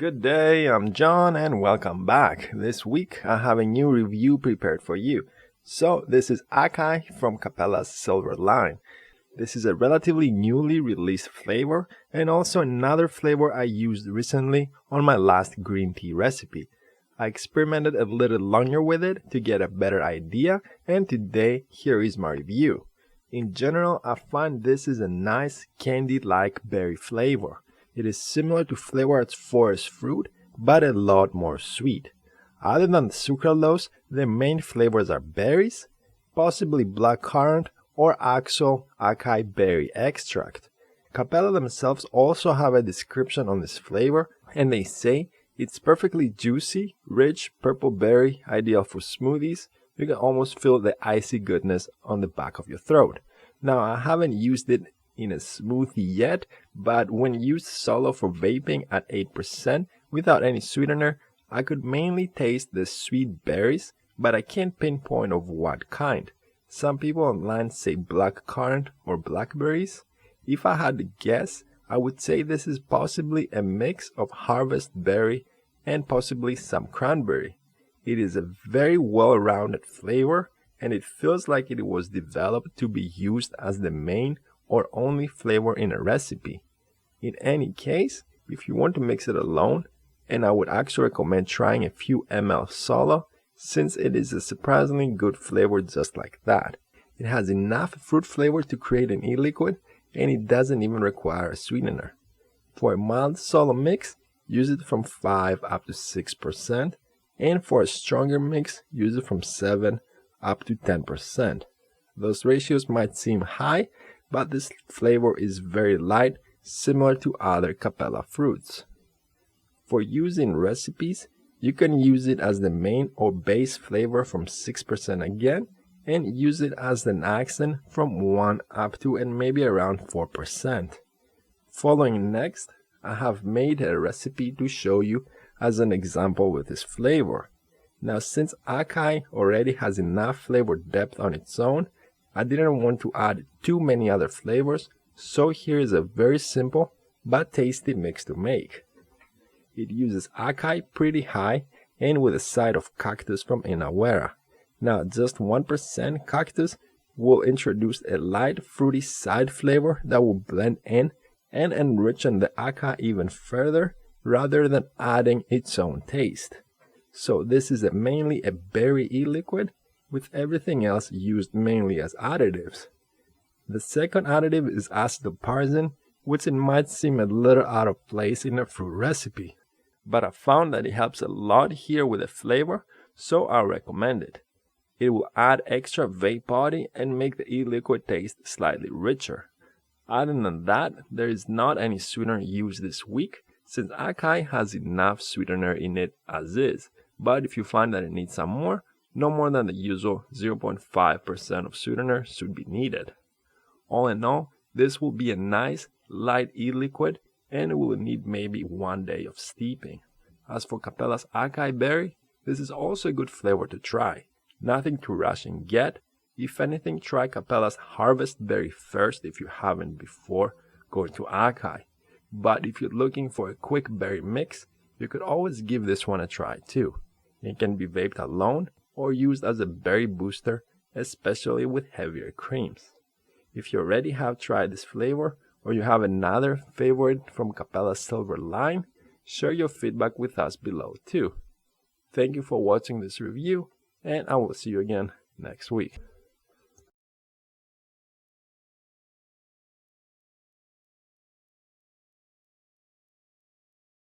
Good day, I'm John and welcome back. This week I have a new review prepared for you. So this is Acai from Capella's Silverline. This is a relatively newly released flavor and also another flavor I used recently on my last green tea recipe. I experimented a little longer with it to get a better idea, and today here is my review. In general, I find this is a nice candy-like berry flavor. It is similar to Flavor Art's forest fruit, but a lot more sweet. Other than the sucralose, the main flavors are berries, possibly blackcurrant or actual acai berry extract. Capella themselves also have a description on this flavor, and they say it's perfectly juicy, rich purple berry, ideal for smoothies. You can almost feel the icy goodness on the back of your throat. Now, I haven't used it in a smoothie yet, but when used solo for vaping at 8% without any sweetener, I could mainly taste the sweet berries, but I can't pinpoint of what kind. Some people online say blackcurrant or blackberries. If I had to guess, I would say this is possibly a mix of harvest berry and possibly some cranberry. It is a very well-rounded flavor, and it feels like it was developed to be used as the main or only flavor in a recipe. In any case, if you want to mix it alone, and I would actually recommend trying a few ml solo, since it is a surprisingly good flavor just like that. It has enough fruit flavor to create an e-liquid, and it doesn't even require a sweetener. For a mild solo mix, use it from 5 up to 6%, and for a stronger mix, use it from 7 up to 10%. Those ratios might seem high, but this flavor is very light, similar to other Capella fruits. For use in recipes, you can use it as the main or base flavor from 6% again, and use it as an accent from 1 up to and maybe around 4%. Following next, I have made a recipe to show you as an example with this flavor. Now, since acai already has enough flavor depth on its own, I didn't want to add too many other flavors, so here is a very simple but tasty mix to make. It uses acai pretty high and with a side of cactus from Inawera. Now, just 1% cactus will introduce a light fruity side flavor that will blend in and enrichen the acai even further rather than adding its own taste. So this is mainly a berry e-liquid, with everything else used mainly as additives. The second additive is Acetyl Pyrazine, which it might seem a little out of place in a fruit recipe, but I found that it helps a lot here with the flavor, so I recommend it. It will add extra vape body and make the e-liquid taste slightly richer. Other than that, there is not any sweetener used this week, since acai has enough sweetener in it as is, but if you find that it needs some more, no more than the usual 0.5% of sweetener should be needed. All in all, this will be a nice, light e-liquid, and it will need maybe 1 day of steeping. As for Capella's acai berry, this is also a good flavor to try. Nothing to rush and get. If anything, try Capella's harvest berry first if you haven't before going to acai. But if you're looking for a quick berry mix, you could always give this one a try too. It can be vaped alone or used as a berry booster, especially with heavier creams. If you already have tried this flavor, or you have another favorite from Capella's Silverline, share your feedback with us below too. Thank you for watching this review, and I will see you again next week.